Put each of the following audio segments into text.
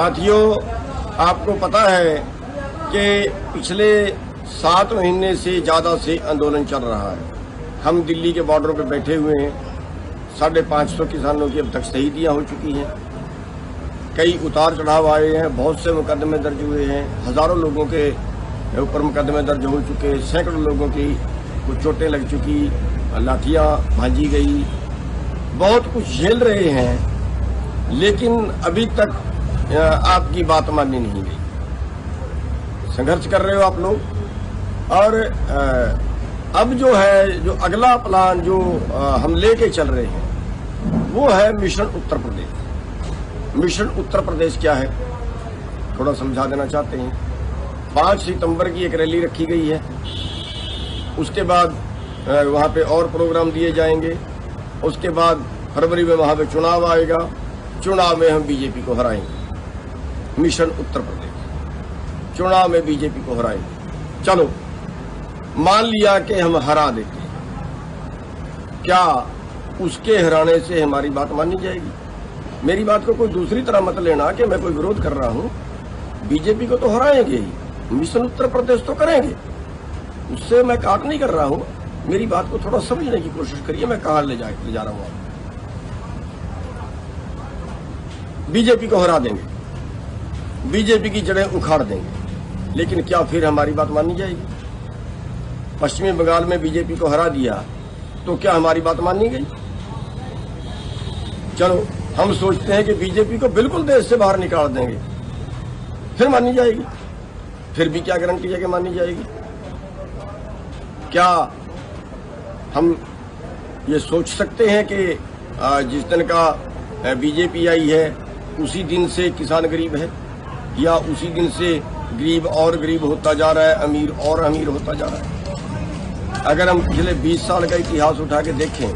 साथियों, आपको पता है कि पिछले 7 महीने से ज़्यादा से आंदोलन चल रहा है। हम दिल्ली के बॉर्डर पर बैठे हुए हैं। 550 किसानों की अब तक शहीदियाँ हो चुकी हैं। कई उतार चढ़ाव आए हैं, बहुत से मुकदमे दर्ज हुए हैं, हज़ारों लोगों के ऊपर मुकदमे दर्ज हो चुके, सैकड़ों लोगों की कुछ चोटें लग चुकी, लाठियाँ भांजी गई, बहुत कुछ झेल रहे हैं, लेकिन अभी तक आपकी बात मानी नहीं गई। संघर्ष कर रहे हो आप लोग। और अब जो है, जो अगला प्लान जो हम लेके चल रहे हैं वो है मिशन उत्तर प्रदेश। मिशन उत्तर प्रदेश क्या है, थोड़ा समझा देना चाहते हैं। 5 सितंबर की एक रैली रखी गई है, उसके बाद वहाँ पे और प्रोग्राम दिए जाएंगे। उसके बाद फरवरी में वहाँ पे चुनाव आएगा, चुनाव में हम बीजेपी को हराएंगे। मिशन उत्तर प्रदेश, चुनाव में बीजेपी को हराएंगे। चलो मान लिया कि हम हरा देते हैं, क्या उसके हराने से हमारी बात मानी जाएगी? मेरी बात को कोई दूसरी तरह मत लेना कि मैं कोई विरोध कर रहा हूं। बीजेपी को तो हराएंगे ही, मिशन उत्तर प्रदेश तो करेंगे, उससे मैं काट नहीं कर रहा हूं। मेरी बात को थोड़ा समझने की कोशिश करिए, मैं कहां ले जा रहा हूं। बीजेपी को हरा देंगे, बीजेपी की जड़ें उखाड़ देंगे, लेकिन क्या फिर हमारी बात मानी जाएगी? पश्चिमी बंगाल में बीजेपी को हरा दिया तो क्या हमारी बात मानी गई? चलो हम सोचते हैं कि बीजेपी को बिल्कुल देश से बाहर निकाल देंगे, फिर मानी जाएगी। फिर भी क्या गारंटी है कि मानी जाएगी? क्या हम ये सोच सकते हैं कि जिस दिन का बीजेपी आई है उसी दिन से किसान गरीब है, या उसी दिन से गरीब और गरीब होता जा रहा है, अमीर और अमीर होता जा रहा है? अगर हम पिछले 20 साल का इतिहास उठा के देखें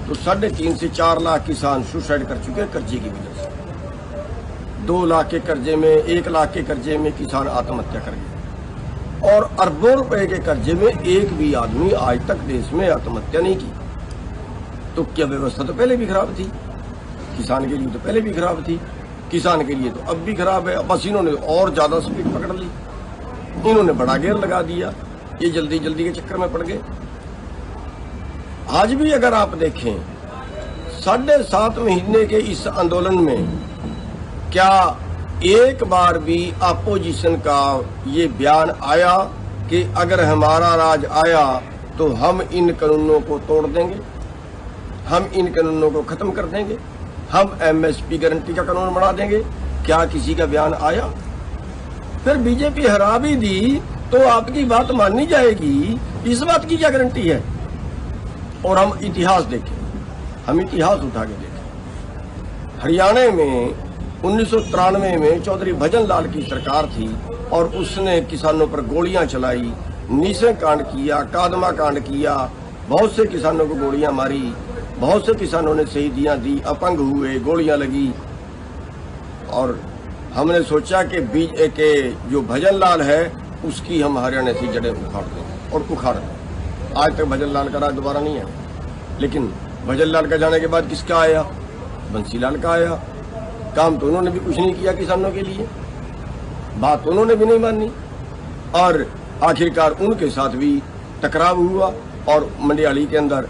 तो 3.5 से 4 लाख किसान सुसाइड कर चुके हैं कर्जे की वजह से। 2 लाख के कर्जे में, 1 लाख के कर्जे में किसान आत्महत्या कर गए, और अरबों रुपए के कर्जे में एक भी आदमी आज तक देश में आत्महत्या नहीं की। तो क्या व्यवस्था तो पहले भी खराब थी? किसान के लिए तो पहले भी खराब थी, किसान के लिए तो अब भी खराब है। बस इन्होंने और ज्यादा स्पीड पकड़ ली, इन्होंने बड़ा गेयर लगा दिया, ये जल्दी जल्दी के चक्कर में पड़ गए। आज भी अगर आप देखें 7.5 महीने के इस आंदोलन में क्या एक बार भी अपोजिशन का ये बयान आया कि अगर हमारा राज आया तो हम इन कानूनों को तोड़ देंगे, हम इन कानूनों को खत्म कर देंगे, हम एमएसपी गारंटी का कानून बना देंगे? क्या किसी का बयान आया? फिर बीजेपी हरा भी दी तो आपकी बात मानी जाएगी, इस बात की क्या गारंटी है? और हम इतिहास देखें, हम इतिहास उठा के देखें। हरियाणा में 1993 में चौधरी भजन लाल की सरकार थी और उसने किसानों पर गोलियां चलाई, नीसे कांड किया, कादमा कांड किया, बहुत से किसानों को गोलियां मारी, बहुत से किसानों ने शहीदियां दी, अपंग हुए, गोलियां लगी। और हमने सोचा कि जो भजन लाल है उसकी हम हरियाणा से जड़ें उखाड़ दें, और उखाड़ दें। आज तक भजन लाल का राज दोबारा नहीं है, लेकिन भजन लाल का जाने के बाद किसका आया? बंसी लाल का आया। काम तो उन्होंने भी कुछ नहीं किया किसानों के लिए, बात उन्होंने भी नहीं मानी, और आखिरकार उनके साथ भी टकराव हुआ और मंडियाली के अंदर